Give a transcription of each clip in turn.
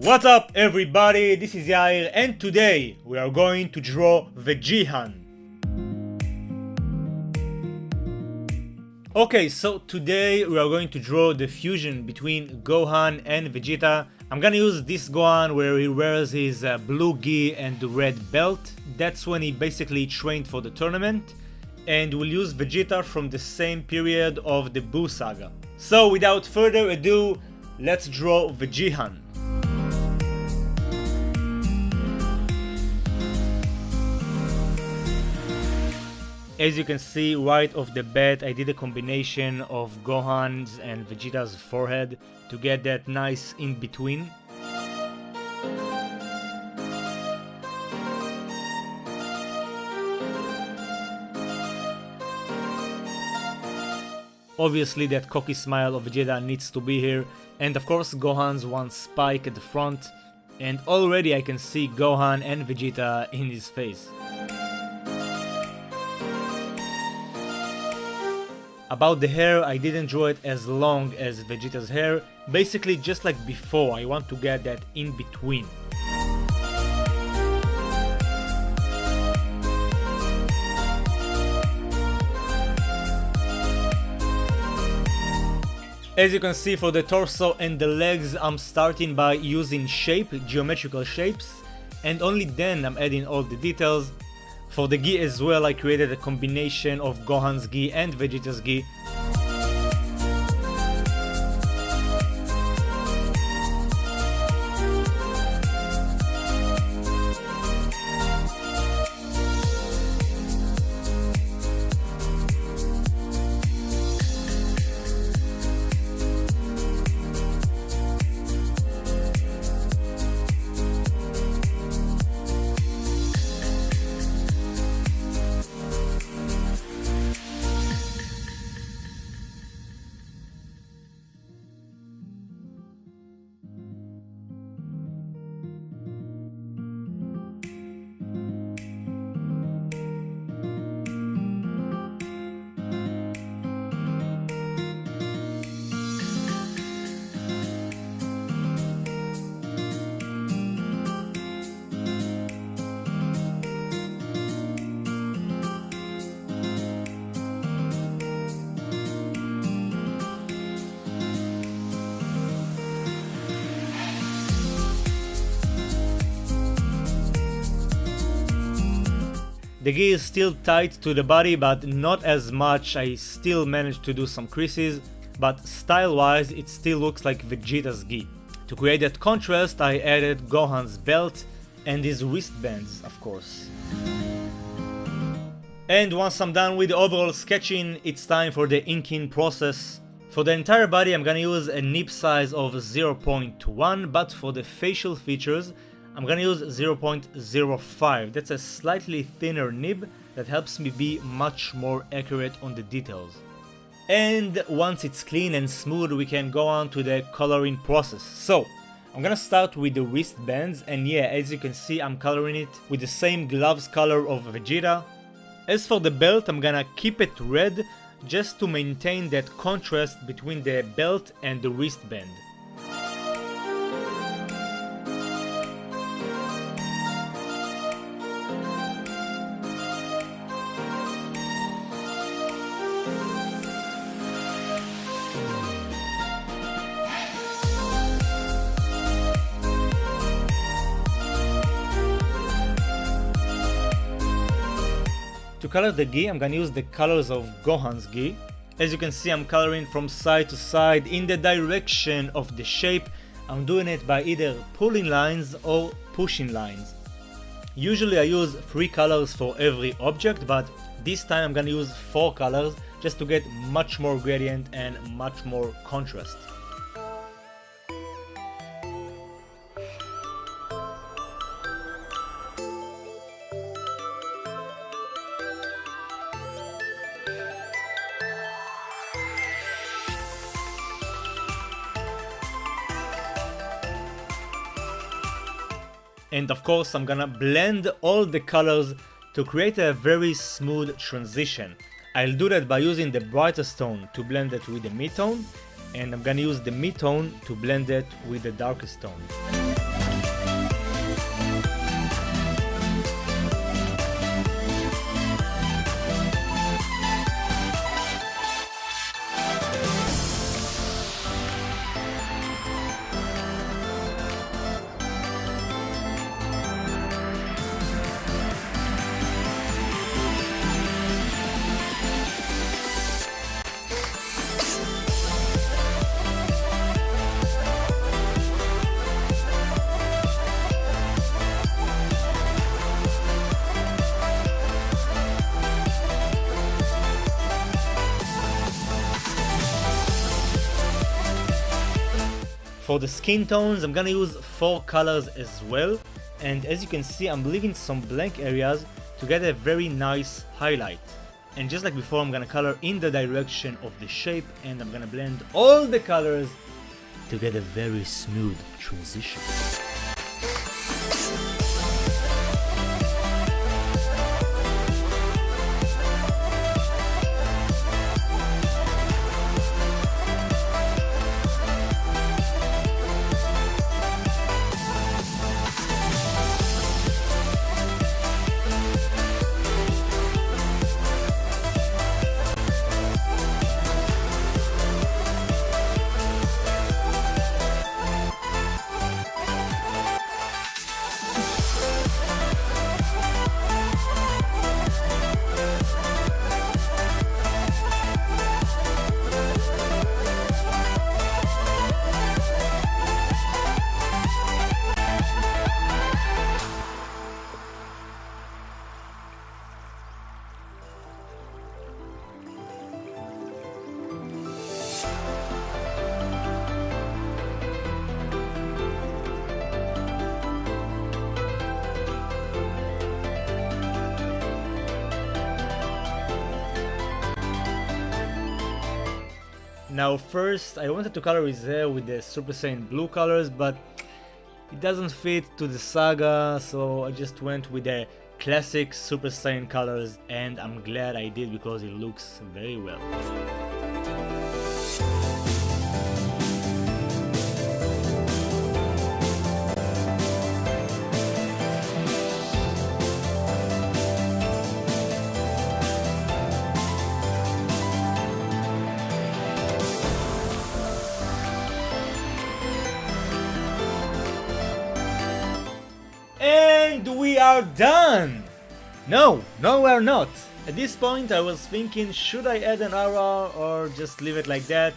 What's up everybody, this is Yair and today we are going to draw Vegehan. Okay, so today we are going to draw the fusion between Gohan and Vegeta. I'm gonna use this Gohan where he wears his blue gi and the red belt. That's when he basically trained for the tournament. And we'll use Vegeta from the same period of the Buu saga. So without further ado, let's draw Vegehan. As you can see right off the bat, I did a combination of Gohan's and Vegeta's forehead to get that nice in between. Obviously that cocky smile of Vegeta needs to be here, and of course Gohan's one spike at the front, and already I can see Gohan and Vegeta in his face. About the hair, I didn't draw it as long as Vegeta's hair, basically just like before, I want to get that in between. As you can see, for the torso and the legs, I'm starting by using geometrical shapes, and only then I'm adding all the details. For the gi as well, I created a combination of Gohan's gi and Vegeta's gi. The gi is still tight to the body, but not as much. I still managed to do some creases, but style-wise it still looks like Vegeta's gi. To create that contrast, I added Gohan's belt and his wristbands, of course. And once I'm done with the overall sketching, it's time for the inking process. For the entire body I'm gonna use a nib size of 0.1, but for the facial features I'm gonna use 0.05. That's a slightly thinner nib that helps me be much more accurate on the details. And once it's clean and smooth, we can go on to the coloring process. So I'm gonna start with the wristbands, and yeah, as you can see, I'm coloring it with the same gloves color of Vegeta. As for the belt, I'm gonna keep it red just to maintain that contrast between the belt and the wristband. To color the gi, I'm gonna use the colors of Gohan's gi. As you can see, I'm coloring from side to side in the direction of the shape. I'm doing it by either pulling lines or pushing lines. Usually I use 3 colors for every object, but this time I'm gonna use 4 colors just to get much more gradient and much more contrast. And of course I'm gonna blend all the colors to create a very smooth transition. I'll do that by using the brightest tone to blend it with the mid-tone, and I'm gonna use the mid-tone to blend it with the darkest tone. For the skin tones, I'm gonna use 4 colors as well, and as you can see, I'm leaving some blank areas to get a very nice highlight. And just like before, I'm gonna color in the direction of the shape, and I'm gonna blend all the colors to get a very smooth transition. Now first, I wanted to color his hair with the Super Saiyan blue colors, but it doesn't fit to the saga, so I just went with the classic Super Saiyan colors, and I'm glad I did because it looks very well. And we are done! No, we're not. At this point I was thinking, should I add an aura or just leave it like that?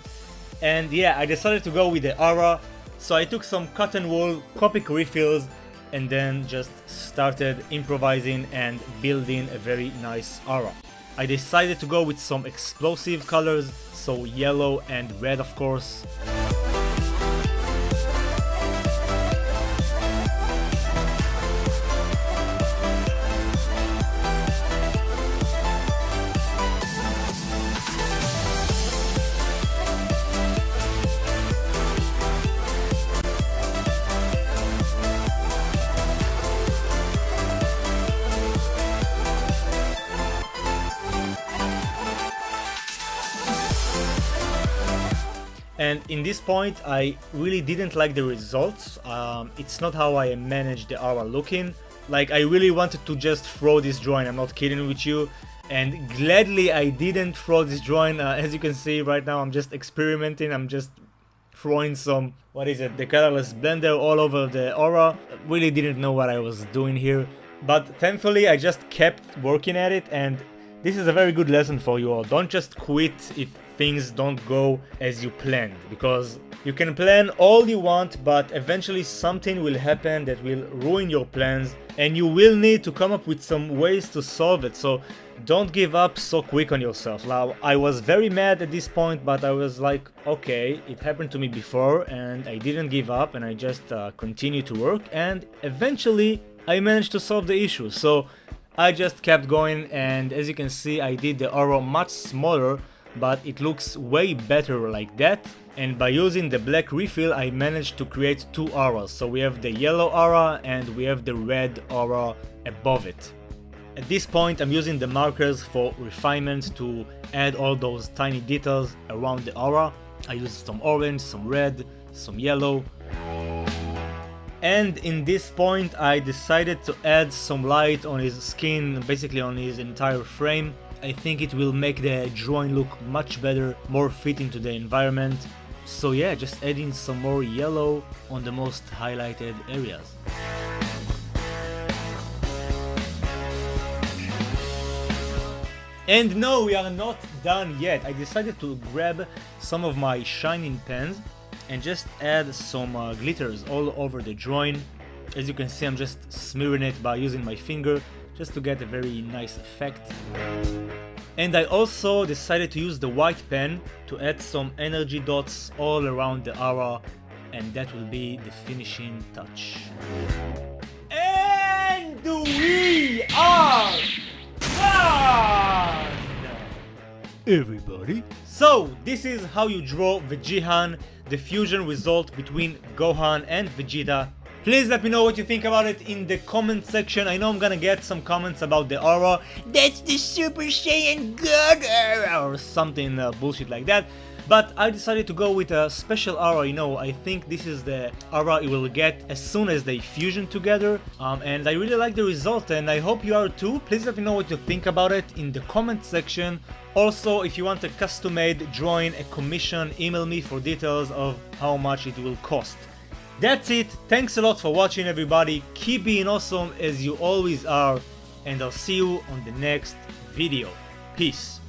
And yeah, I decided to go with the aura. So I took some cotton wool, Copic refills, and then just started improvising and building a very nice aura. I decided to go with some explosive colors, so yellow and red of course. And in this point I really didn't like the results. It's not how I managed the aura looking. Like, I really wanted to just throw this drawing, I'm not kidding with you. And gladly I didn't throw this drawing. As you can see right now, I'm just experimenting. I'm just throwing some, the colorless blender all over the aura. Really didn't know what I was doing here. But thankfully I just kept working at it, and this is a very good lesson for you all. Don't just quit if things don't go as you planned, because you can plan all you want, but eventually something will happen that will ruin your plans, and you will need to come up with some ways to solve it. So don't give up so quick on yourself. Now, I was very mad at this point, but I was like, okay, it happened to me before and I didn't give up, and I just continued to work, and eventually I managed to solve the issue. So I just kept going, and as you can see, I did the aura much smaller, but it looks way better like that. And by using the black refill I managed to create 2 auras. So we have the yellow aura and we have the red aura above it. At this point I'm using the markers for refinement to add all those tiny details around the aura. I used some orange, some red, some yellow. And in this point I decided to add some light on his skin, basically on his entire frame. I think it will make the drawing look much better, more fitting to the environment. So yeah, just adding some more yellow on the most highlighted areas. And no, we are not done yet. I decided to grab some of my shining pens and just add some glitters all over the drawing. As you can see, I'm just smearing it by using my finger, just to get a very nice effect. And I also decided to use the white pen to add some energy dots all around the aura, and that will be the finishing touch. And we are done! Everybody. So, this is how you draw Vegehan, the fusion result between Gohan and Vegeta. Please let me know what you think about it in the comment section. I know I'm gonna get some comments about the aura. That's the Super Saiyan God aura or something bullshit like that. But I decided to go with a special aura, you know. I think this is the aura it will get as soon as they fusion together. And I really like the result and I hope you are too. Please let me know what you think about it in the comment section. Also, if you want a custom-made drawing, a commission, email me for details of how much it will cost. That's it, thanks a lot for watching everybody, keep being awesome as you always are, and I'll see you on the next video. Peace.